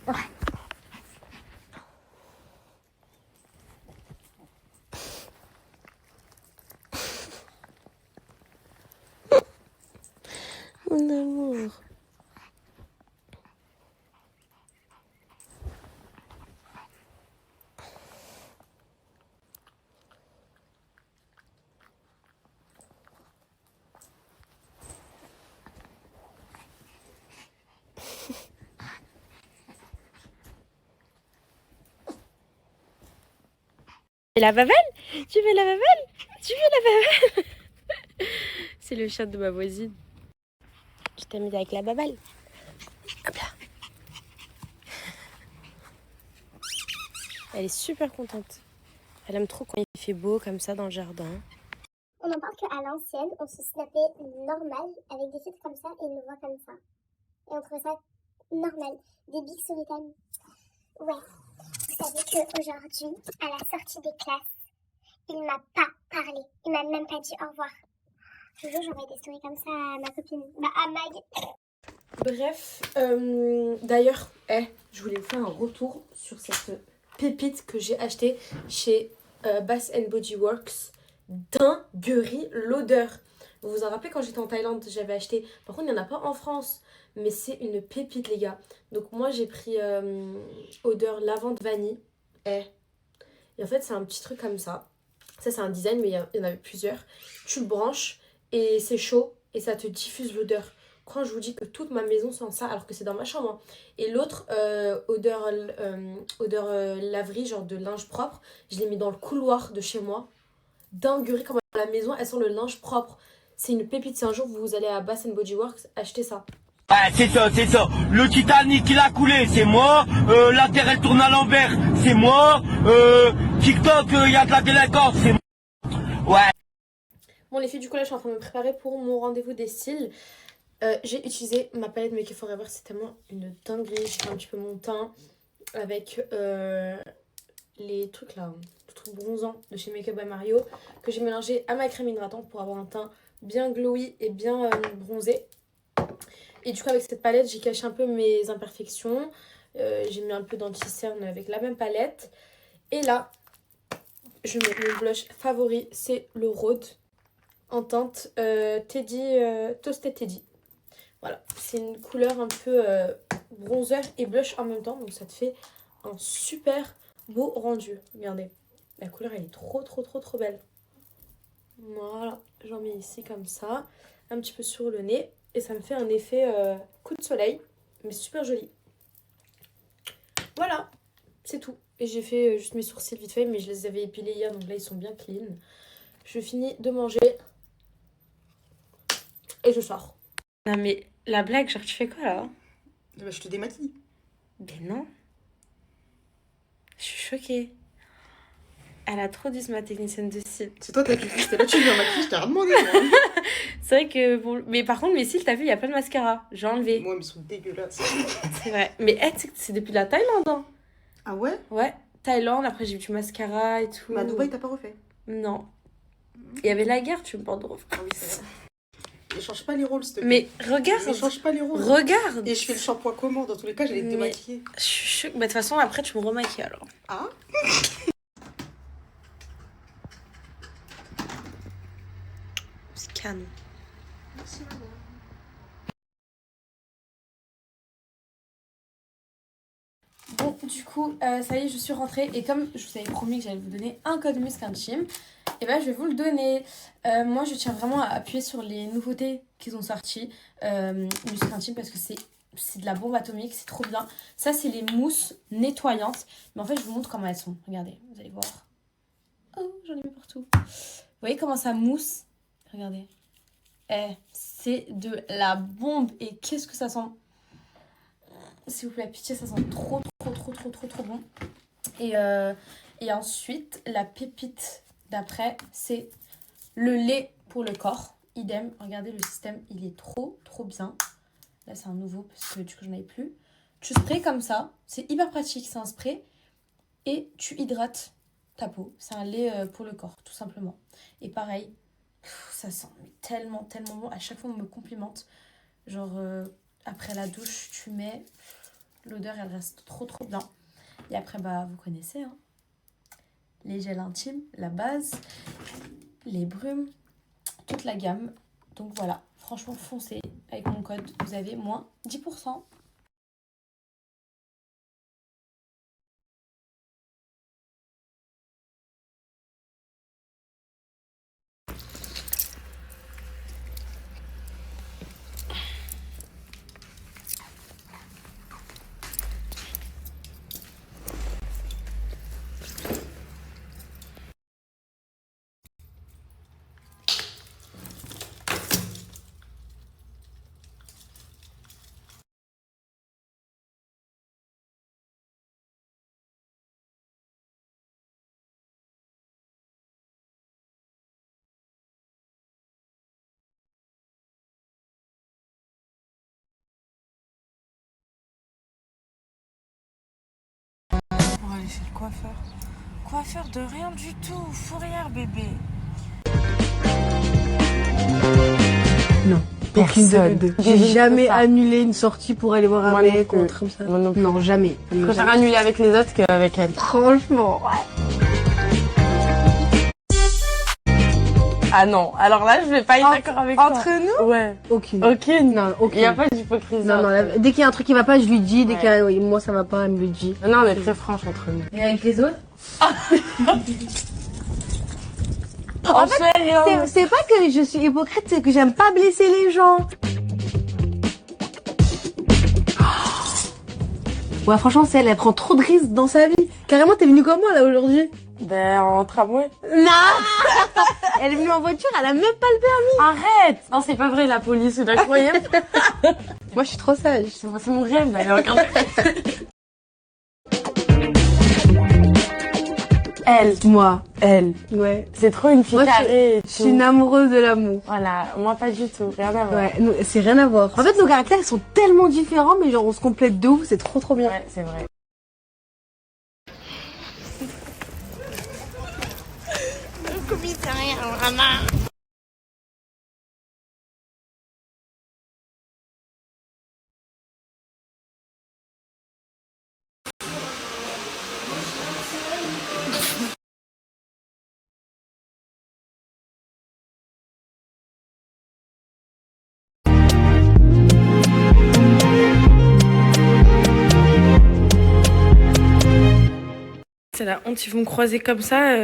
Mon amour. Et la babelle? Tu veux la babelle? Tu veux la babelle? C'est le chat de ma voisine. Je t'amuse avec la babelle. Hop là. Elle est super contente. Elle aime trop quand il fait beau comme ça dans le jardin. On en parle qu'à l'ancienne, on se snappait normal avec des filtres comme ça et une voix comme ça. Et on trouvait ça normal. Des big story time. Ouais. Vous savez qu'aujourd'hui, à la sortie des classes, il m'a pas parlé. Il m'a même pas dit au revoir. Je vous jure, j'envoie des stories comme ça à ma copine. Bah, à Mag. Bref, d'ailleurs, je voulais faire un retour sur cette pépite que j'ai achetée chez Bath Body Works. Dinguerie, l'odeur. Vous vous en rappelez quand j'étais en Thaïlande, j'avais acheté. Par contre, il n'y en a pas en France, mais c'est une pépite, les gars. Donc, moi, j'ai pris odeur lavande vanille. Et en fait, c'est un petit truc comme ça. Ça, c'est un design, mais il y en avait plusieurs. Tu le branches et c'est chaud et ça te diffuse l'odeur. Quand je vous dis que toute ma maison sent ça, alors que c'est dans ma chambre. Hein. Et l'autre, odeur laverie, genre de linge propre, je l'ai mis dans le couloir de chez moi. Dinguerie, comme à la maison, elles sont le linge propre. C'est une pépite. Si un jour vous allez à Bath Body Works, achetez ça. Ouais, c'est ça, c'est ça. Le Titanic, il a coulé, c'est mort. La Terre, elle tourne à l'envers, c'est mort. TikTok, il y a de la délinquance, c'est mort. Ouais. Bon, les filles, du coup, là, je suis en train de me préparer pour mon rendez-vous des cils. J'ai utilisé ma palette Make Up Forever. C'est tellement une dinguerie. J'ai fait un petit peu mon teint avec les trucs là, le truc bronzant de chez Make Up by Mario, que j'ai mélangé à ma crème hydratante pour avoir un teint bien glowy et bien bronzé. Et du coup, avec cette palette, j'ai caché un peu mes imperfections. J'ai mis un peu d'anti-cerne avec la même palette. Et là, je mets mon blush favori, c'est le Rhode en teinte Toasted Teddy. Voilà, c'est une couleur un peu bronzer et blush en même temps. Donc ça te fait un super beau rendu. Regardez, la couleur elle est trop belle. Voilà, j'en mets ici comme ça, un petit peu sur le nez. Et ça me fait un effet coup de soleil, mais super joli. Voilà, c'est tout. Et j'ai fait juste mes sourcils vite fait, mais je les avais épilés hier, donc là ils sont bien clean. Je finis de manger et je sors. Non mais la blague, genre tu fais quoi là? Bah, je te démaquille. Ben non. Je suis choquée. Elle a trop dit ma technicienne de cils. C'est toi, t'as dit, c'était là, tu viens maquiller, je t'ai rien demandé. Moi. C'est vrai que bon. Mais par contre, mes cils, t'as vu, il y a pas de mascara. J'ai enlevé. Moi, ils sont dégueulasses. C'est vrai. Mais c'est depuis la Thaïlande. Hein. Ah ouais? Ouais, Thaïlande, après j'ai eu du mascara et tout. Mais à Dubaï, t'as pas refait? Non. Il y avait la guerre, tu me parles de refaire. Ah oui, c'est vrai. Et change pas les rôles, s'il te plaît. Mais regarde. Ne change pas les rôles. Regarde. Et je fais le shampoing comment? Dans tous les cas, j'allais te démaquiller. Je suis choquée. Bah, de toute façon, après, tu me remaquilles alors. Ah? C'est canon. Merci, maman. Bon, du coup, ça y est, je suis rentrée. Et comme je vous avais promis que j'allais vous donner un code Musc Intime, et ben je vais vous le donner. Moi, je tiens vraiment à appuyer sur les nouveautés qu'ils ont sorties Musc Intime parce que c'est de la bombe atomique, c'est trop bien. Ça, c'est les mousses nettoyantes. Mais en fait, je vous montre comment elles sont. Regardez, vous allez voir. Oh, j'en ai mis partout. Vous voyez comment ça mousse? Regardez. C'est de la bombe. Et qu'est-ce que ça sent? S'il vous plaît, pitié, ça sent trop bon. Et ensuite, la pépite d'après, c'est le lait pour le corps. Idem, regardez le système, il est trop bien. Là, c'est un nouveau parce que du coup, je n'en avais plus. Tu sprays comme ça, c'est hyper pratique, c'est un spray. Et tu hydrates ta peau. C'est un lait pour le corps, tout simplement. Et pareil, ça sent tellement bon. À chaque fois, on me complimente. Genre, après la douche, tu mets L'odeur, elle reste trop bien. Et après, bah, vous connaissez, hein. Les gels intimes, la base, les brumes, toute la gamme. Donc voilà, franchement, foncez. Avec mon code, vous avez moins 10%. Pour aller chez le coiffeur. Coiffeur de rien du tout, fourrière bébé. Non, aucune de deux. J'ai jamais annulé une sortie pour aller voir un mec ou un truc comme ça. Non, jamais. Je préfère annuler avec les autres qu'avec elle. Franchement, ouais. Ah non, alors là je vais pas être d'accord avec toi. Entre nous? Ouais. Aucune. Aucune. Non, aucune. Il n'y a pas d'hypocrisie. Non, dès qu'il y a un truc qui va pas, je lui dis. Dès qu'il y a, oui, moi ça va pas, elle me le dit. Non, on est très franche entre nous. Et avec les autres? En fait, c'est pas que je suis hypocrite, c'est que j'aime pas blesser les gens. Ouais, franchement, elle prend trop de risques dans sa vie. Carrément, t'es venue comment là aujourd'hui? Ben, en tramway. Non. Elle est venue en voiture, elle a même pas le permis. Arrête. Non, c'est pas vrai, la police ou l'incroyable. Moi, je suis trop sage. C'est mon rêve d'aller en carte. Elle. Moi. Elle. Ouais. C'est trop une fille Moi, carrée. je suis une amoureuse de l'amour. Voilà, moi pas du tout, rien à voir. Ouais, c'est rien à voir. En fait, nos caractères, ils sont tellement différents, mais genre, on se complète de ouf, c'est trop bien. Ouais, c'est vrai. Le commissariat, maman. C'est la honte, ils vont me croiser comme ça,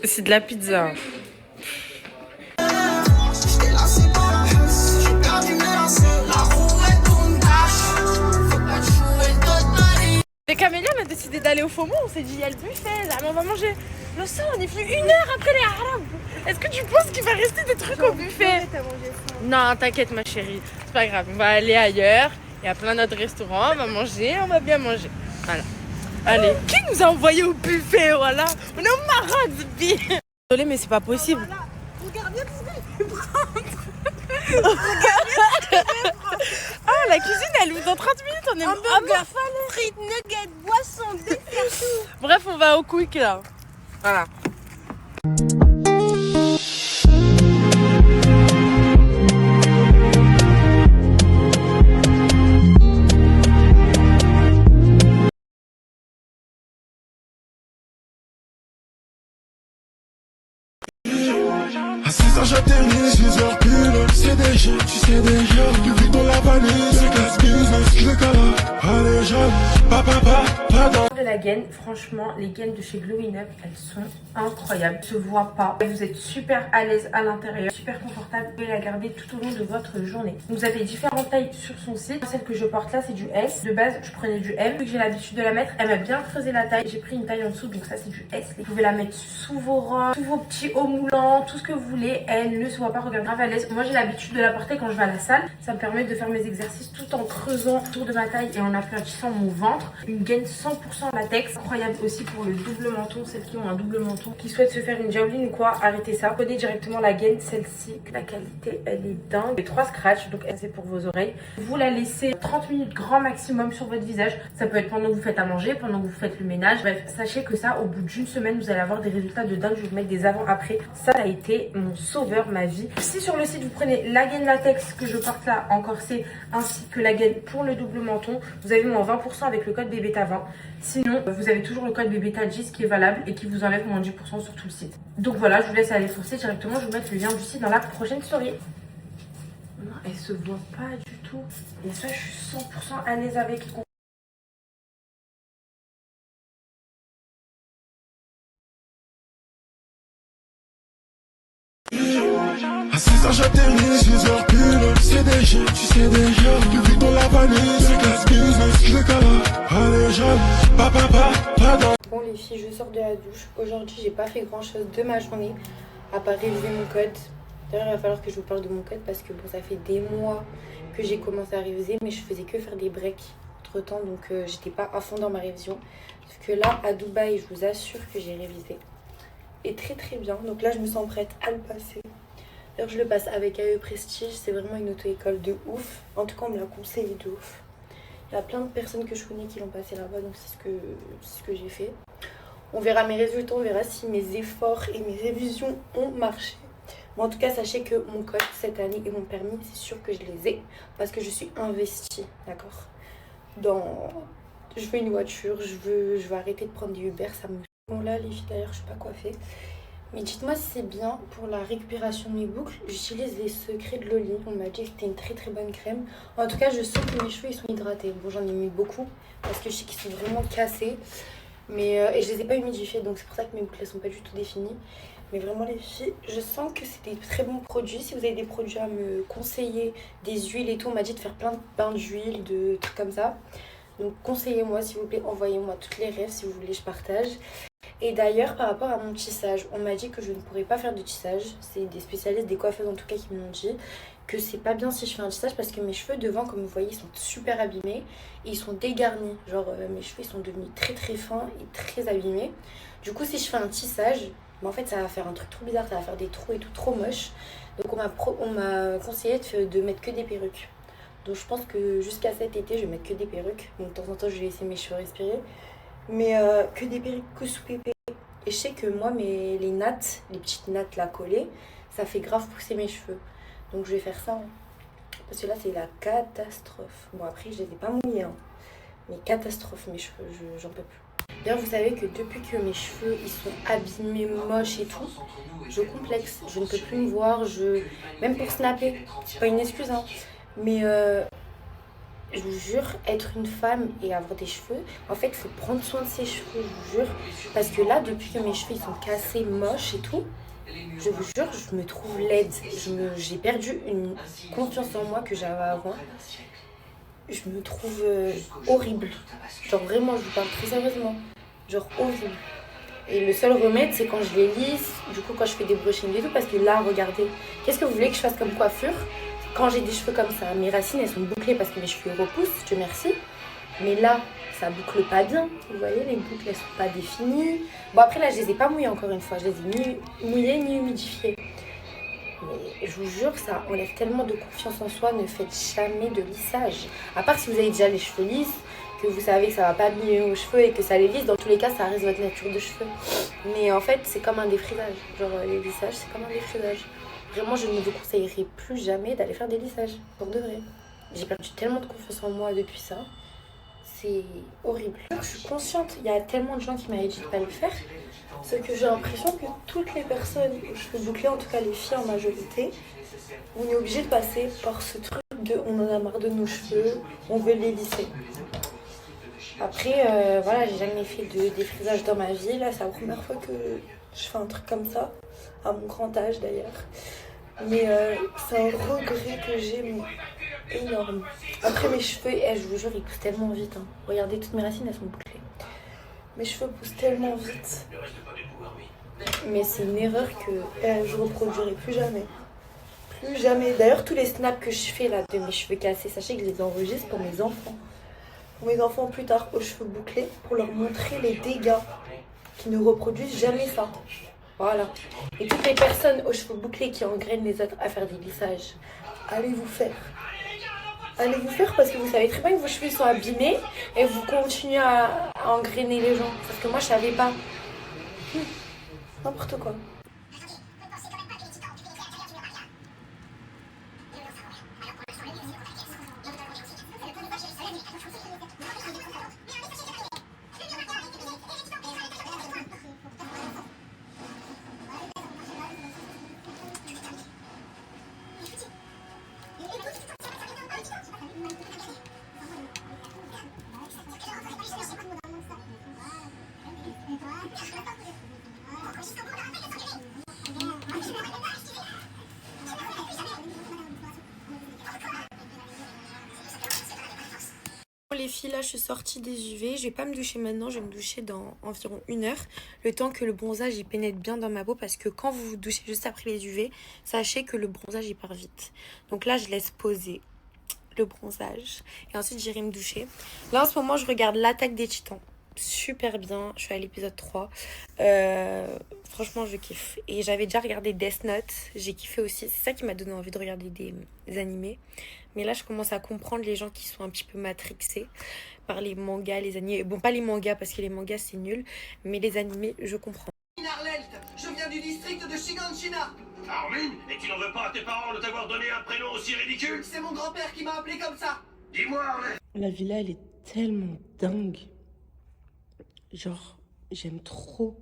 c'est de la pizza. Avec Amélia, on a décidé d'aller au Faux Mont, on s'est dit il y a le buffet, là, on va manger. Le sang, on est venu 1 heure après les Arabes. Est-ce que tu penses qu'il va rester des trucs au buffet? Non, t'inquiète ma chérie, c'est pas grave, on va aller ailleurs. Il y a plein d'autres restaurants, on va manger, on va bien manger. Voilà. Allez, qui nous a envoyé au buffet, voilà? On est au Maroc, Zibi. Désolée, mais c'est pas possible. Regarde bien ce que je vais prendre. Ah, la cuisine, elle ouvre dans 30 minutes, on est... Hamburger, frites, nuggets, boissons, dessert, tout. Bref, on va au quick, là. Voilà. À 6h j'atterris, 6h pile, c'est déjà, tu sais déjà. Depuis dans la valise, c'est casse business, je décale. Allez, jeune, pas dans. De la gaine, franchement, les gaines de chez Glowing Up, elles sont incroyables. Elles se voient pas. Vous êtes super à l'aise à l'intérieur, super confortable. Vous pouvez la garder tout au long de votre journée. Vous avez différentes tailles sur son site. Celle que je porte là, c'est du S. De base, je prenais du M. Vu que j'ai l'habitude de la mettre, elle m'a bien creusé la taille. J'ai pris une taille en dessous, donc ça, c'est du S. Vous pouvez la mettre sous vos robes, sous vos petits hauts moulants, tout ce que vous voulez. Elle ne se voit pas, regarde, grave à l'aise. Moi, j'ai l'habitude de la porter quand je vais à la salle. Ça me permet de faire mes exercices tout en creusant autour de ma taille et en aplatissant mon ventre. Une gaine 100% latex. Incroyable aussi pour le double menton, celles qui ont un double menton, qui souhaitent se faire une jawline ou quoi, arrêtez ça. Prenez directement la gaine, celle-ci, la qualité elle est dingue. Les 3 scratchs, donc c'est pour vos oreilles. Vous la laissez 30 minutes grand maximum sur votre visage. Ça peut être pendant que vous faites à manger, pendant que vous faites le ménage. Bref, sachez que ça, au bout d'une semaine, vous allez avoir des résultats de dingue. Je vais vous mettre des avant-après. Ça a été mon sauveur, ma vie. Si sur le site vous prenez la gaine latex que je porte là en corset, ainsi que la gaine pour le double menton, vous avez moins 20% avec le code BBETA20. Sinon, vous avez toujours le code BBETA10 qui est valable et qui vous enlève moins 10% sur tout le site. Donc voilà, je vous laisse aller foncer directement. Je vais vous mettre le lien du site dans la prochaine story. Non, elle se voit pas du tout. Et ça, je suis 100% à l'aise avec. À 6h j'atterris, 6h pile, CDG, tu sais déjà. Depuis dans la vanille, c'est casse business, je décale. Allez jeune, pas dans. Bon les filles, je sors de la douche. Aujourd'hui j'ai pas fait grand chose de ma journée à part réviser mon code. D'ailleurs il va falloir que je vous parle de mon code parce que bon ça fait des mois que j'ai commencé à réviser, mais je faisais que faire des breaks entre temps, donc j'étais pas à fond dans ma révision. Sauf que là à Dubaï, je vous assure que j'ai révisé. Et très très bien, donc là je me sens prête à le passer. D'ailleurs je le passe avec AE Prestige, c'est vraiment une auto-école de ouf. En tout cas on me l'a conseillé de ouf. Il y a plein de personnes que je connais qui l'ont passé là-bas, donc c'est ce que j'ai fait. On verra mes résultats, on verra si mes efforts et mes révisions ont marché. Mais en tout cas sachez que mon code cette année et mon permis, c'est sûr que je les ai parce que je suis investie, d'accord. Je veux une voiture, je veux arrêter de prendre des Uber, ça me... Bon là les filles d'ailleurs je suis pas coiffée. Mais dites-moi si c'est bien pour la récupération de mes boucles. J'utilise les secrets de Loli. On m'a dit que c'était une très très bonne crème. En tout cas, je sens que mes cheveux ils sont hydratés. Bon, j'en ai mis beaucoup parce que je sais qu'ils sont vraiment cassés. Mais et je les ai pas humidifiés, donc c'est pour ça que mes boucles elles sont pas du tout définies. Mais vraiment les filles, je sens que c'est des très bons produits. Si vous avez des produits à me conseiller, des huiles et tout, on m'a dit de faire plein de bains d'huile, de trucs comme ça. Donc conseillez-moi s'il vous plaît, envoyez-moi toutes les rêves si vous voulez, je partage. Et d'ailleurs par rapport à mon tissage, on m'a dit que je ne pourrais pas faire de tissage. C'est des spécialistes, des coiffeuses en tout cas qui m'ont dit que c'est pas bien si je fais un tissage parce que mes cheveux devant, comme vous voyez, ils sont super abîmés et ils sont dégarnis. Genre mes cheveux ils sont devenus très très fins et très abîmés. Du coup si je fais un tissage, en fait ça va faire un truc trop bizarre, ça va faire des trous et tout trop moche. Donc on m'a conseillé de mettre que des perruques. Donc je pense que jusqu'à cet été je vais mettre que des perruques. Donc de temps en temps je vais laisser mes cheveux respirer. Mais que des perruques, que sous pépé. Et je sais que moi les nattes, les petites nattes là collées, ça fait grave pousser mes cheveux. Donc je vais faire ça. Hein. Parce que là c'est la catastrophe. Bon après je les ai pas mouillés. Hein. Mais catastrophe mes cheveux, j'en peux plus. D'ailleurs vous savez que depuis que mes cheveux ils sont abîmés, moches et tout, je complexe. Je ne peux plus me voir, même pour snapper. C'est pas une excuse hein. Mais je vous jure, être une femme et avoir des cheveux, en fait, il faut prendre soin de ses cheveux, je vous jure. Parce que là, depuis que mes cheveux ils sont cassés, moches et tout, je vous jure, je me trouve laide. J'ai perdu une confiance en moi que j'avais avant. Je me trouve horrible. Genre vraiment, je vous parle très sérieusement. Genre horrible. Et le seul remède, c'est quand je les lisse, du coup quand je fais des brushings et tout. Parce que là, regardez, qu'est-ce que vous voulez que je fasse comme coiffure ? Quand j'ai des cheveux comme ça, mes racines elles sont bouclées parce que mes cheveux repoussent, Dieu merci. Mais là, ça boucle pas bien. Vous voyez, les boucles elles sont pas définies. Bon après là, je les ai pas mouillées encore une fois. Je les ai ni mouillées ni humidifiées. Mais je vous jure, ça enlève tellement de confiance en soi. Ne faites jamais de lissage. À part si vous avez déjà les cheveux lisses, que vous savez que ça va pas abîmer vos cheveux et que ça les lisse. Dans tous les cas, ça reste votre nature de cheveux. Mais en fait, c'est comme un défrisage. Genre les lissages, c'est comme un défrisage. Vraiment, je ne vous conseillerais plus jamais d'aller faire des lissages, pour de vrai. J'ai perdu tellement de confiance en moi depuis ça. C'est horrible. Je suis consciente, il y a tellement de gens qui m'avaient dit de ne pas le faire. C'est que j'ai l'impression que toutes les personnes aux cheveux bouclés, en tout cas les filles en majorité, on est obligé de passer par ce truc de on en a marre de nos cheveux, on veut les lisser. Après, voilà, j'ai jamais fait de défrisage dans ma vie. Là, c'est la première fois que je fais un truc comme ça, à mon grand âge d'ailleurs. Mais c'est un regret que j'ai énorme. Après mes cheveux, je vous jure, ils poussent tellement vite. Hein. Regardez, toutes mes racines, elles sont bouclées. Mes cheveux poussent tellement vite. Mais c'est une erreur que je reproduirai plus jamais. Plus jamais. D'ailleurs, tous les snaps que je fais là de mes cheveux cassés, sachez que je les enregistre pour mes enfants. pour mes enfants plus tard aux cheveux bouclés pour leur montrer les dégâts qui ne reproduisent jamais ça. Voilà. Et toutes les personnes aux cheveux bouclés qui engrainent les autres à faire des lissages, allez vous faire. Allez vous faire parce que vous savez très bien que vos cheveux sont abîmés et vous continuez à engrainer les gens. Parce que moi je savais pas. N'importe quoi. Les filles, là je suis sortie des UV, je vais pas me doucher maintenant, je vais me doucher dans environ 1 heure, le temps que le bronzage il pénètre bien dans ma peau, parce que quand vous vous douchez juste après les UV, sachez que le bronzage il part vite. Donc là je laisse poser le bronzage et ensuite j'irai me doucher. Là en ce moment je regarde l'Attaque des Titans, super bien, je suis à l'épisode 3. Franchement je kiffe. Et j'avais déjà regardé Death Note, j'ai kiffé aussi, c'est ça qui m'a donné envie de regarder des animés. Mais là, je commence à comprendre les gens qui sont un petit peu matrixés par les mangas, les animés. Bon, pas les mangas, parce que les mangas, c'est nul. Mais les animés, je comprends. Je viens du district de Shiganshina. Armin, et tu n'en veux pas à tes parents de t'avoir donné un prénom aussi ridicule? C'est mon grand-père qui m'a appelé comme ça. Dis-moi, Armin. La villa, elle est tellement dingue. Genre, j'aime trop.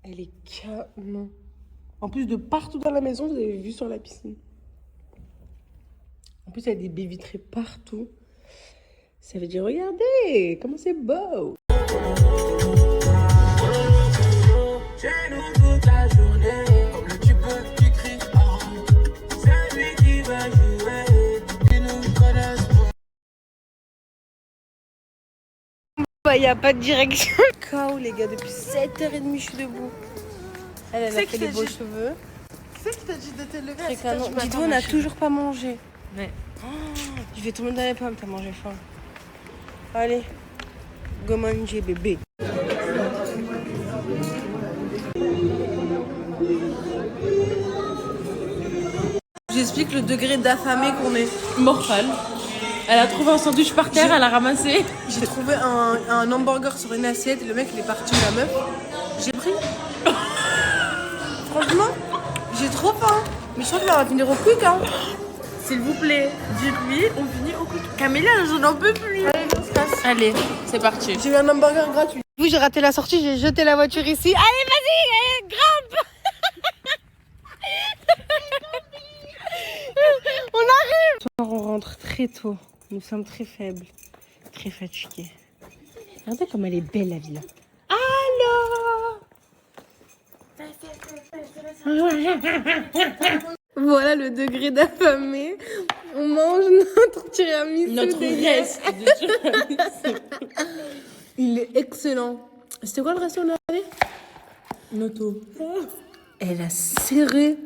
Elle est canon. En plus de partout dans la maison, vous avez vu sur la piscine. En plus, il y a des baies vitrées partout. Ça veut dire, regardez, comment c'est beau. Il n'y a pas de direction. KO, les gars, depuis 7h30, je suis debout. Elle a fait les beaux cheveux. C'est qui t'a dit de te lever à Très 7 canon. heures du matin, Dis-toi, on ma n'a chérie. toujours pas mangé. Ouais. Oh, je vais tomber dans les pommes, t'as mangé faim. Allez, go manger bébé. J'explique le degré d'affamé qu'on est. Mortal. Elle a trouvé un sandwich par terre, elle a ramassé. J'ai trouvé un hamburger sur une assiette, le mec il est parti, la meuf. J'ai pris. Franchement, j'ai trop faim. Mais je crois qu'on va finir au quick, hein. S'il vous plaît, dites-lui, on finit au coup. Camélia, je n'en peux plus. Allez, on se casse. Allez, c'est parti. J'ai eu un hamburger gratuit. Vous, j'ai raté la sortie, j'ai jeté la voiture ici. Allez, vas-y, grimpe. On arrive. On rentre très tôt. Nous sommes très faibles, très fatigués. Regardez comme elle est belle, la villa. Allô. Voilà le degré d'affamé. On mange notre tiramisu. Notre reste de tiramisu. Il est excellent. C'était quoi le reste qu'on a allé Noto. Elle a serré